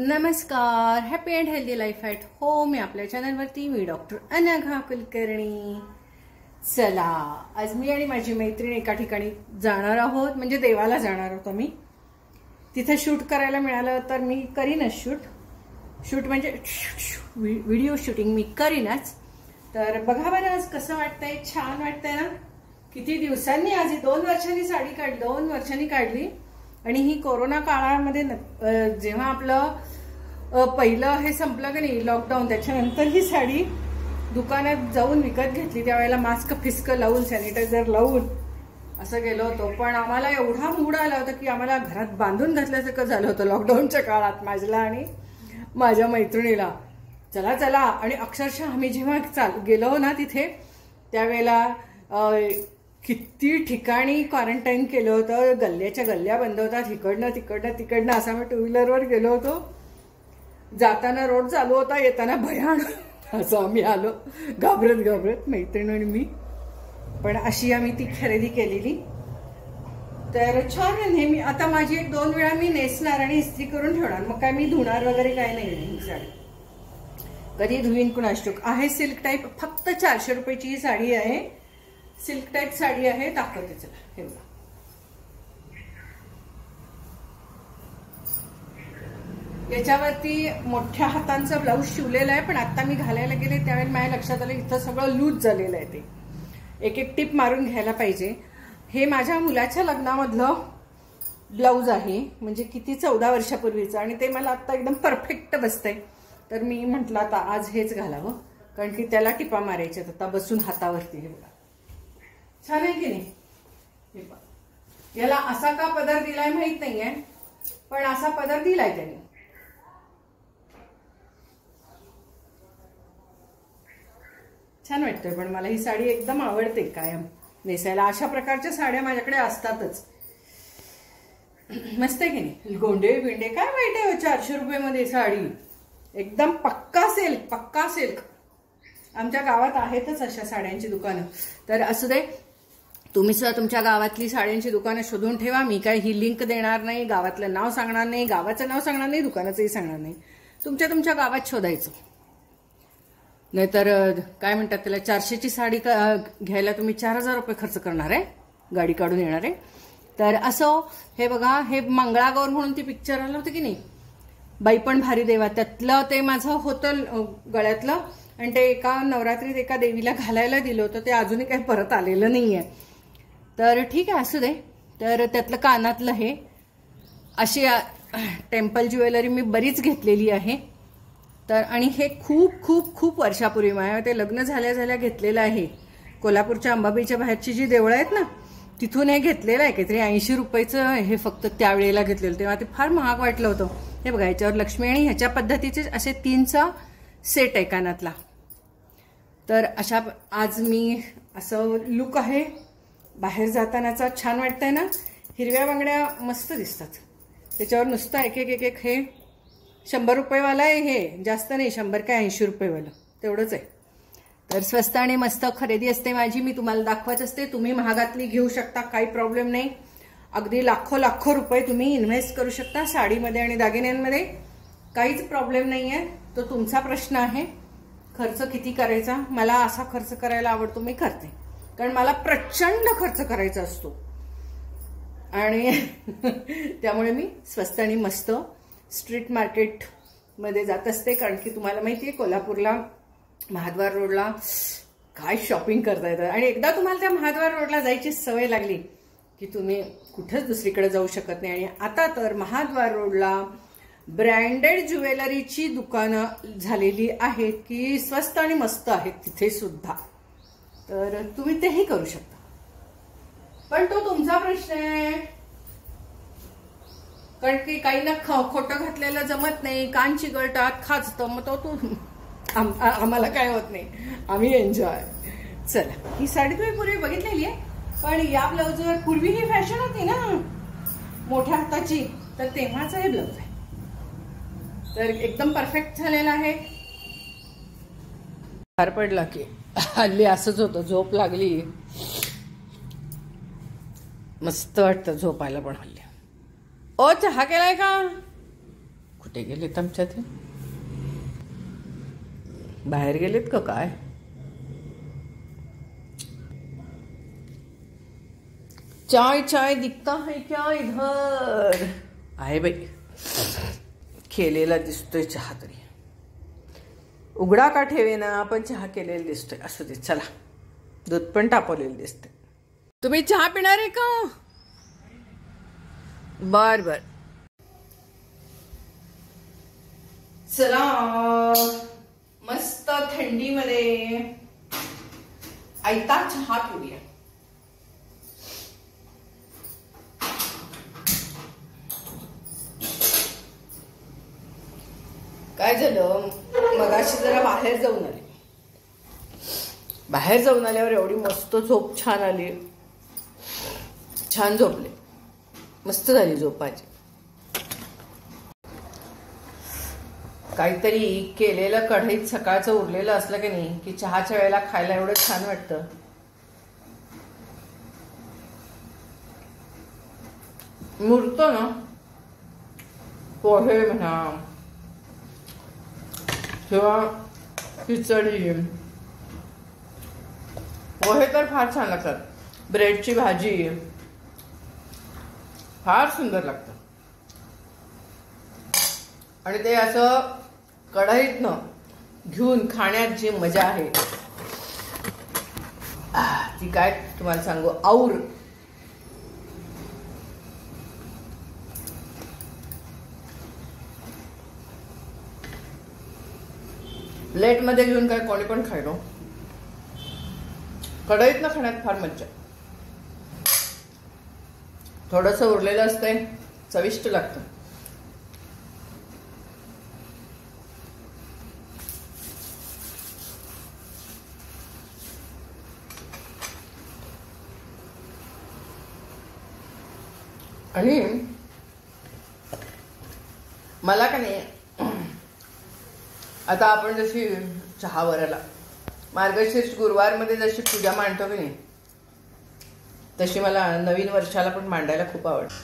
नमस्कार, happy and healthy life at home या आपल्या चॅनलवरती मी डॉक्टर अनघा कुलकर्णी. चला, आज मी आणि माझी मैत्रीण एका ठिकाणी जाणार आहोत, म्हणजे देवाला जाणार आहोत आम्ही. तिथे शूट करायला मिळालं तर मी करीनच शूट म्हणजे व्हिडिओ शूटिंग मी करीनच. तर बघा बरं आज कसं वाटतंय, छान वाटतंय ना. किती दिवसांनी, आज 2 वर्षांनी साडी काढली, 2 वर्षांनी काढली. आणि ही कोरोना काळामध्ये जेव्हा आपलं पहिलं हे संपलं की नाही लॉकडाऊन, त्याच्यानंतर ही साडी दुकानात जाऊन विकत घेतली. त्यावेळेला मास्क फिस्क लावून, सॅनिटायझर लावून असं गेलो होतो. पण आम्हाला एवढा मूड आला होता की आम्हाला घरात बांधून घातल्यासारखं झालं होतं लॉकडाऊनच्या काळात, माझ्याला आणि माझ्या मैत्रिणीला. चला चला, आणि अक्षरशः आम्ही जेव्हा गेलो ना तिथे त्यावेळेला किती ठिकाणी क्वारंटाईन केलं होतं. गल्ल्याच्या गल्ल्या बंद होतात, तिकडनं असं आम्ही 2 व्हीलरवर गेलो होतो. जाताना रोड चालू होता, येताना भयानक असं आम्ही आलो घाबरत मैत्रीण आणि मी. पण अशी आम्ही ती खरेदी केलेली. तर छान नेहमी आता माझी 1-2 वेळा मी नेसणार आणि इस्त्री करून ठेवणार. मग काय मी धुणार वगैरे काय नाही ही साडी. कधी धुईन कुणास ठाऊक. आहे सिल्क टाईप, फक्त 400 रुपयाची ही साडी आहे. सिल्क टाईप साडी आहे. दाखवते चला, हे बघा. याच्यावरती मोठ्या हातांचं ब्लाऊज शिवलेलं आहे. पण आता मी घालायला गेले त्यावेळेला माझ्या लक्षात आलं इथं सगळं लूज झालेलं आहे. ते एक टिप मारून घ्यायला पाहिजे. हे माझ्या मुलाच्या लग्नामधलं ब्लाऊज आहे, म्हणजे किती 14 वर्षापूर्वीचं, आणि ते मला आता एकदम परफेक्ट बसतंय. तर मी म्हटलं आता आज हेच घालावं, कारण की त्याला टिपा मारायच्यात आता बसून हातावरती. हे बघा, छान आहे की नाही. याला असा का पदर दिलाय माहित नाहीये, पण असा पदर दिलाय त्यांनी. छान वाटतंय. पण मला ही साडी एकदम आवडते कायम नेसायला. अशा प्रकारच्या साड्या माझ्याकडे असतातच. मस्त आहे की नाही. गोंडे बिंडे काय वाईट आहे 400 रुपयामध्ये साडी. एकदम पक्का सिल्क. आमच्या गावात आहेतच अशा साड्यांची दुकानं. तर असू दे, तुम्ही सुद्धा तुमच्या गावातली साड्यांची दुकानं शोधून ठेवा. मी काय ही लिंक देणार नाही, गावातलं नाव सांगणार नाही, गावाचं नाव सांगणार नाही, दुकानाचंही सांगणार नाही. तुमच्या गावात शोधायचं. नाहीतर काय म्हणतात त्याला, 400ची साडी घ्यायला तुम्ही 4000 रुपये खर्च करणार आहे, गाडी काढून येणार आहे. तर असं हे बघा, हे मंगळागौर म्हणून ती पिक्चर आलं होतं की नाही, बाई पण भारी देवा, त्यातलं ते माझं होतं गळ्यातलं. आणि ते एका नवरात्रीत एका देवीला घालायला दिलं होतं, ते अजूनही काही परत आलेलं नाहीये. तर ठीक आहे, असू दे. तर त्यातलं कानातलं हे अशी टेम्पल ज्वेलरी मी बरीच घेतलेली आहे. तर आणि हे खूप वर्षापूर्वी माझ्या ते लग्न झाल्या घेतलेलं आहे. कोल्हापूरच्या अंबाबाईच्या बाहेरची जी देवळं आहेत ना, तिथून हे घेतलेलं आहे. काहीतरी 80 रुपयाचं हे फक्त त्यावेळेला घेतलेलं, तेव्हा ते फार महाग वाटलं होतं. हे बघा, याच्यावर लक्ष्मी आणि ह्याच्या पद्धतीचे असे 3चा सेट आहे कानातला. तर अशा आज मी असं लुक आहे बाहेर जातानाचा. छान वाटतंय ना. हिरव्या बांगड्या मस्त दिसतात त्याच्यावर. नुसतं एक हे 100 रुपयेवाला आहे. हे जास्त नाही, 100 काय 80 रुपयेवालं तेवढंच आहे. तर स्वस्त आणि मस्त खरेदी असते माझी. मी तुम्हाला दाखवत असते. तुम्ही महागातली घेऊ शकता, काही प्रॉब्लेम नाही. अगदी लाखो रुपये तुम्ही इन्व्हेस्ट करू शकता साडीमध्ये आणि दागिन्यांमध्ये. काहीच प्रॉब्लेम नाही आहे. तो तुमचा प्रश्न आहे खर्च किती करायचा. मला असा खर्च करायला आवडतो, मी करते. कारण मला प्रचंड खर्च करायचा असतो आणि त्यामुळे मी स्वस्त आणि मस्त स्ट्रीट मार्केटमध्ये जात असते. कारण की तुम्हाला माहिती आहे कोल्हापूरला महाद्वार रोडला काय शॉपिंग करता येतं. आणि एकदा तुम्हाला त्या महाद्वार रोडला जायची सवय लागली की तुम्ही कुठेच दुसरीकडे जाऊ शकत नाही. आणि आता तर महाद्वार रोडला ब्रँडेड ज्वेलरीची दुकानं झालेली आहेत की स्वस्त आणि मस्त आहेत तिथे सुद्धा. तर तुम्ही तेही करू शकता. पण तो तुमचा प्रश्न आहे. कारण की काहींना खोटं घातलेलं जमत नाही, कान चिगळतात, खाजतं, मग तो आम्हाला काय होत नाही, आम्ही एन्जॉय. चला, ही साडी तुम्ही पूर्वी बघितलेली आहे. पण या ब्लाऊजवर पूर्वी ही फॅशन होती ना मोठ्या हाताची, तर तेव्हाचा हे ब्लाऊज आहे. तर एकदम परफेक्ट झालेला आहे. फार पडला की हल्ली असंच होतं, झोप लागली मस्त वाटतं झोपायला. पण हल्ली चहा केलाय का? कुठे गेलेत आमच्या ते? बाहेर गेलेत का काय? चाय चाय दिखता है क्या इधर? आहे बाई, केलेला दिसतोय चहा. तरी उघडा का ठेवे ना, पण चहा केलेला दिसतोय. असू दे, चला. दूध पण तापवलेलं दिसते. तुम्ही चहा पिणार आहे का? बर बर, चला. मस्त थंडीमध्ये आयता चहा पिऊया. काय झालं, मगाशी जरा बाहेर जाऊन आले. बाहेर जाऊन आल्यावर एवढी मस्त झोप छान आली. छान झोपले, मस्त झाली झोप माझी. काहीतरी केलेलं कढईत सकाळचं उरलेलं असलं की नाही की चहाच्या वेळेला खायला एवढं छान वाटतं. मुरतो ना, पोहे म्हणा किंवा खिचडी. पोहे तर फार छान लागतात. ब्रेडची भाजी फार सुंदर लागतं. आणि ते असं कढईतनं घेऊन खाण्यात जी मजा आहे ती काय तुम्हाला सांगू. और प्लेट मध्ये घेऊन काय कोणी पण खायलो, कढईतनं खाण्यात फार मज्जा. थोडंसं उरलेलं असतंय, चविष्ट लागतं. आणि मला का नाही, आता आपण जशी चहावरला मार्गशीर्ष गुरुवारमध्ये जशी पूजा मांडतो की नाही, तशी मला नवीन वर्षाला पण मांडायला खूप आवडतं.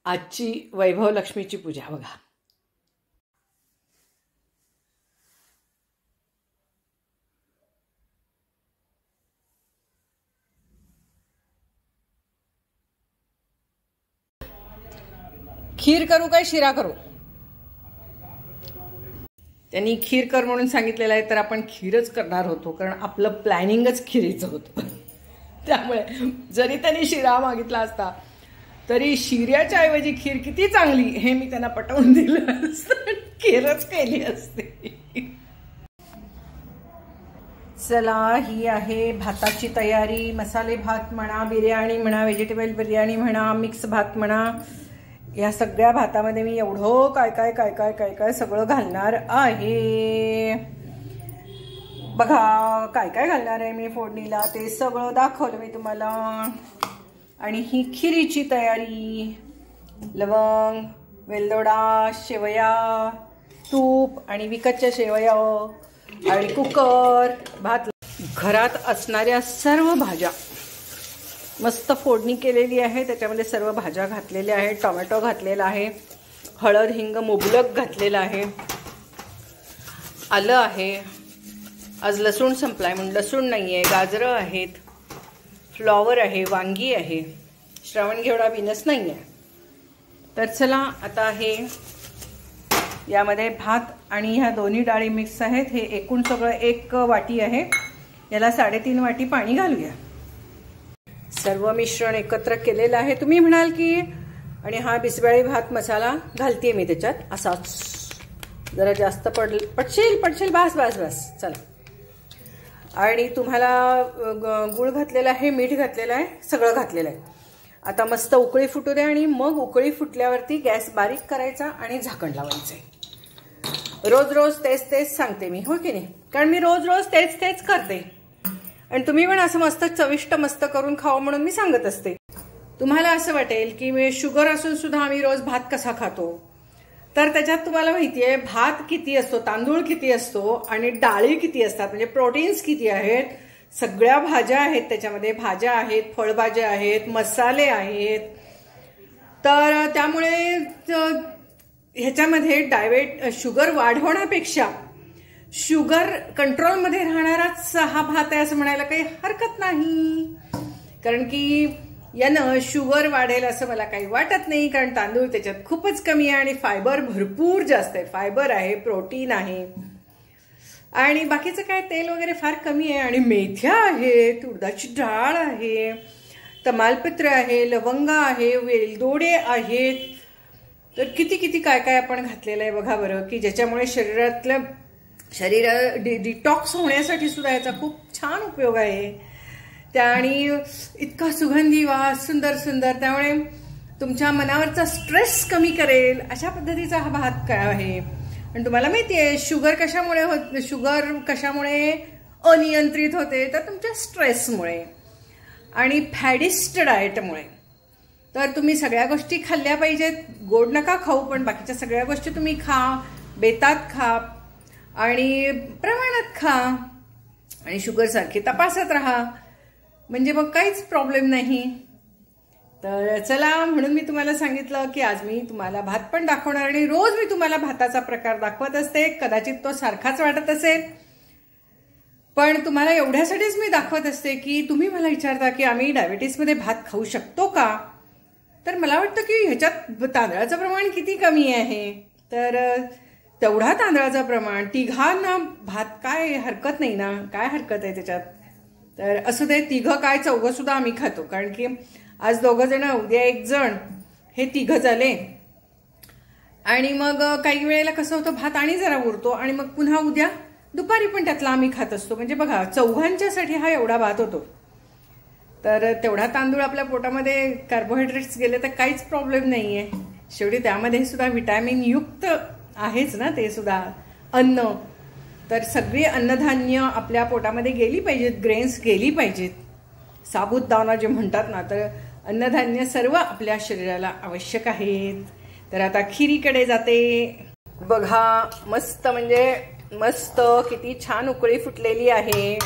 आजची वैभव लक्ष्मीची पूजा बघा. खीर करू काय शिरा करू? त्यांनी खीर कर म्हणून सांगितलेलं आहे, तर आपण खीरच करणार होतो, कारण आपलं प्लॅनिंगच खिरीचं होतं. त्यामुळे जरी त्यांनी शिरा मागितला असता तरी शिऱ्याच्या ऐवजी खीर किती चांगली हे मी त्यांना पटवून दिलं असतं, खीरच केली असते. चला, ही आहे भाताची तयारी. मसाले भात म्हणा, बिर्याणी म्हणा, व्हेजिटेबल बिर्याणी म्हणा, मिक्स भात म्हणा. या सगळ्या भातामध्ये मी एवढं काय काय काय काय काय काय सगळं घालणार आहे. बघा काय काय घालणार आहे मी फोडणीला, ते सगळं दाखवलं मी तुम्हाला. आणि ही खिरीची तयारी. लवंग, वेलदोडा, शेवया, तूप आणि विकतच्या शेवया आणि कुकर, भात. घरात असणाऱ्या सर्व भाज्या मस्त फोडणी केलेली आहे. त्याच्यामध्ये सर्व भाज्या घातलेल्या आहेत. टोमॅटो घातलेला आहे, हळद हिंग मुबलक घातलेलं आहे, आलं आहे. आज लसूण संपलाय म्हणून लसूण नाही आहे, गाजरं आहेत, फ्लॉवर आहे, वांगी आहे, श्रावण घेवडा बीनस नाही आहे. तर चला, आता हे यामध्ये भात आणि ह्या दोन्ही डाळी मिक्स आहेत. हे एकूण सगळं 1 वाटी आहे. याला 3.5 वाटी पाणी घालूया. सर्व मिश्रण एकत्र केलेलं आहे. तुम्ही म्हणाल की, आणि हा बिसबेळी भात मसाला घालते मी त्याच्यात. असाच जरा जास्त पडशील बस बस बस. चला, आणि तुम्हाला गुळ घातलेला आहे, मीठ घातलेलं आहे, सगळं घातलेलं आहे. आता मस्त उकळी फुटू दे आणि मग उकळी फुटल्यावरती गॅस बारीक करायचा आणि झाकण लावायचंय. रोज रोज तेच तेच सांगते मी, हो की नाही? कारण मी रोज रोज तेच तेच करते आणि तुम्ही पण असं मस्त चविष्ट मस्त करून खावं म्हणून मी सांगत असते. तुम्हाला असं वाटेल की मी शुगर असून सुद्धा आम्ही रोज भात कसा खातो, तर त्याच्यात तुम्हाला माहिती आहे भात किती असतो, तांदूळ किती असतो आणि डाळी किती असतात, म्हणजे प्रोटीन्स किती आहेत सगळ्या भाज्या आहेत त्याच्यामध्ये, भाज्या आहेत, फळभाज्या आहेत, मसाले आहेत. तर त्यामुळे ह्याच्यामध्ये शुगर वाढवण्यापेक्षा शुगर कंट्रोलमध्ये राहणाराच हा भात आहे असं म्हणायला काही हरकत नाही. कारण की यानं शुगर वाढेल असं मला काही वाटत नाही, कारण तांदूळ त्याच्यात खूपच कमी आहे आणि फायबर भरपूर जास्त आहे. फायबर आहे, प्रोटीन आहे आणि बाकीचं काय तेल वगैरे फार कमी आहे. आणि मेथ्या आहेत, उडदाची डाळ आहे, तमालपत्र आहे, लवंग आहे, वेलदोडे आहेत. तर किती किती काय काय आपण घातलेलं आहे बघा बरं, की ज्याच्यामुळे शरीर डिटॉक्स होण्यासाठी सुद्धा याचा खूप छान उपयोग आहे. आणि इतका सुगंधी वास, सुंदर सुंदर, त्यामुळे तुमच्या मनावरचा स्ट्रेस कमी करेल अशा पद्धतीचा हा भात काय आहे. आणि तुम्हाला माहिती आहे शुगर कशामुळे अनियंत्रित होते, तर तुमच्या स्ट्रेसमुळे आणि फॅडिस्ट डाएटमुळे. तर तुम्ही सगळ्या गोष्टी खाल्ल्या पाहिजेत. गोड नका खाऊ, पण बाकीच्या सगळ्या गोष्टी तुम्ही खा, बेतात खा आणि प्रमाणात खा आणि शुगर सारखी तपासत राहा, म्हणजे मग काहीच प्रॉब्लेम नाही. तर चला, म्हणून मी तुम्हाला सांगितलं की आज मी तुम्हाला भात पण दाखवणार आणि रोज मी तुम्हाला भाताचा प्रकार दाखवत असते. कदाचित तो सारखाच वाटत असेल, पण तुम्हाला एवढ्यासाठीच मी दाखवत असते की तुम्ही मला विचारता की आम्ही डायबिटीसमध्ये भात खाऊ शकतो का. तर मला वाटतं की ह्याच्यात तांदळाचं प्रमाण किती कमी आहे, तर तेवढा तांदळाचं प्रमाण, तिघांना भात, काय हरकत नाही ना, काय हरकत आहे त्याच्यात. तर असू दे, तिघं काय चौघं सुद्धा आम्ही खातो, कारण की आज 2 जण, उद्या 1 जण, हे 3 झाले. आणि मग काही वेळेला कसं होतं, भात आणि जरा उरतो आणि मग पुन्हा उद्या दुपारी पण त्यातला आम्ही खात असतो. म्हणजे बघा, 4घांच्यासाठी हा एवढा भात होतो. तर तेवढा तांदूळ आपल्या पोटामध्ये कार्बोहायड्रेट्स गेले तर काहीच प्रॉब्लेम नाहीये. शेवटी त्यामध्ये सुद्धा व्हिटॅमिन युक्त आहेच ना ते सुद्धा अन्न. तर सगळी अन्नधान्य आपल्या पोटामध्ये गेली पाहिजेत, ग्रेन्स गेली पाहिजेत, साबुदाणा जे म्हणतात ना, तर अन्नधान्य सर्व आपल्या शरीराला आवश्यक आहेत. तर आता खिरीकडे जाते. बघा, मस्त, म्हणजे मस्त, किती छान उकळी फुटलेली आहे.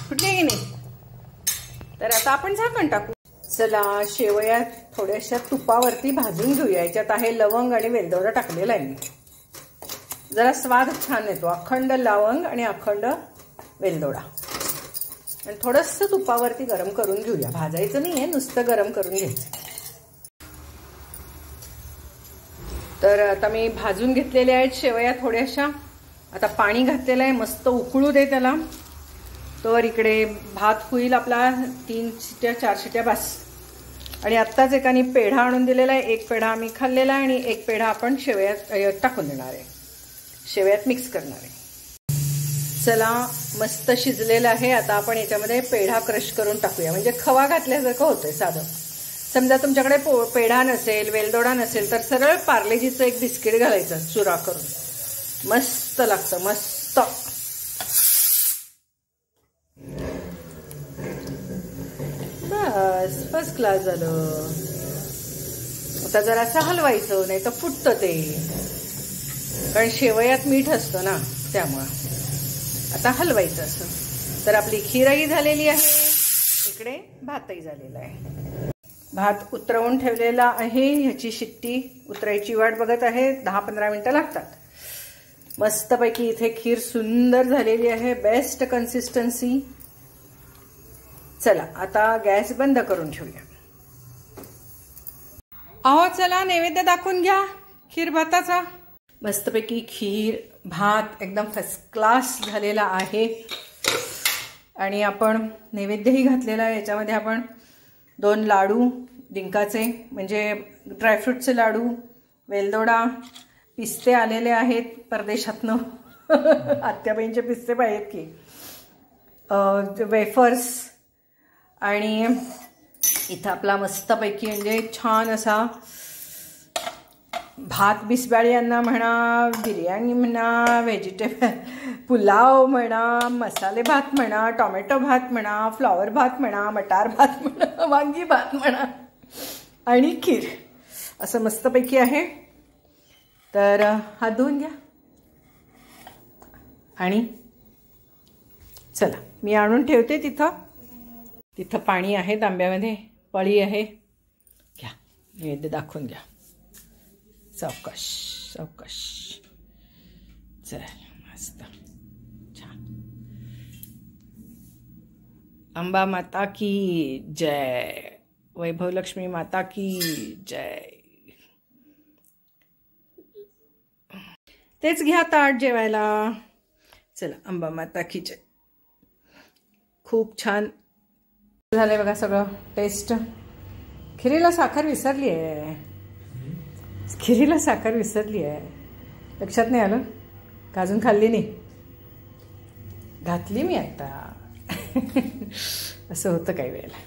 फुटली की नाही. तर आता आपण झाकण टाकू. चला, शेवया थोड्याशा तुपावरती भाजून घेऊया. याच्यात आहे लवंग आणि वेलदोडा टाकलेला आहे मी. जरा स्वाद छान येतो. अखंड लवंग आणि अखंड वेलदोडा आणि थोडंसं तुपावरती गरम करून घेऊया. भाजायचं नाहीये, नुसतं गरम करून घ्यायचं. तर आता मी भाजून घेतलेल्या आहेत शेवया थोड्याशा. आता पाणी घातलेलं आहे, मस्त उकळू दे त्याला. तर इकडे भात होईल आपला 3 शिट्ट्या 4 शिट्ट्या बस. आणि आत्ताच एकाने पेढा आणून दिलेला आहे. 1 पेढा आम्ही खाल्लेला आहे आणि 1 पेढा आपण शेवयात टाकून देणार आहे, शेवयात मिक्स करणार आहे. चला, मस्त शिजलेलं आहे. आता आपण याच्यामध्ये पेढा क्रश करून टाकूया, म्हणजे खवा घातल्यासारखं होतंय साधं. समजा तुमच्याकडे पेढा नसेल, वेलदोडा नसेल, तर सरळ पार्लेजीचं एक बिस्किट घालायचं चुरा करून. मस्त लागतं, मस्त. बस, फर्स्ट क्लास झालं. आता जरासं हलवायचं, नाही तर फुटतं ते, कारण शेवयात मीठ असतं ना, त्यामुळं. आता हलवायचं असं. तर आपली खीरही झालेली आहे, इकडे भातही झालेला आहे. भात उतरवून ठेवलेला आहे. ह्याची शिट्टी उतरायची वाट बघत आहे. 10-15 मिनिटं लागतात. मस्तपैकी इथे खीर सुंदर झालेली आहे, बेस्ट कन्सिस्टन्सी. चला, आता गॅस बंद करून ठेवूया. अहो, चला नैवेद्य दाखवून घ्या खीर भाताचा. मस्तपैकी खीर भात एकदम फर्स्ट क्लास झालेला आहे. आणि आपण नैवेद्यही घातलेला आहे. याच्यामध्ये आपण 2 लाडू डिंकाचे, म्हणजे ड्रायफ्रूटचे लाडू, वेलदोडा, पिस्ते आलेले आहेत परदेशातनं. आत्याबाईंचे पिस्ते पाहिजेत की, वेफर्स. आणि इथं आपला मस्तपैकी म्हणजे छान असा भात, बिस्बाळ्यांना म्हणा, बिर्याणी म्हणा, व्हेजिटेबल पुलाव म्हणा, मसाले भात म्हणा, टोमॅटो भात म्हणा, फ्लॉवर भात म्हणा, मटार भात म्हणा, वांगी भात म्हणा आणि खीर, असं मस्तपैकी आहे. तर हात धुवून घ्या आणि चला. मी आणून ठेवते तिथं. तिथं पाणी आहे तांब्यामध्ये, पळी आहे. घ्या नैवेद्य दाखवून घ्या. सावकाश सावकाश. चल मस्त छान. अंबा माता की जय. वैभवलक्ष्मी माता की जय. तेच घ्या ताट जेवायला. चला अंबा माता की जय. खूप छान झालंय बघा सगळं. टेस्ट. खिरीला साखर विसरली आहे. खिरीला साखर विसरली आहे. लक्षात नाही आलं का? अजून खाल्ली नाही. घातली मी आता. असं होतं काही वेळेला.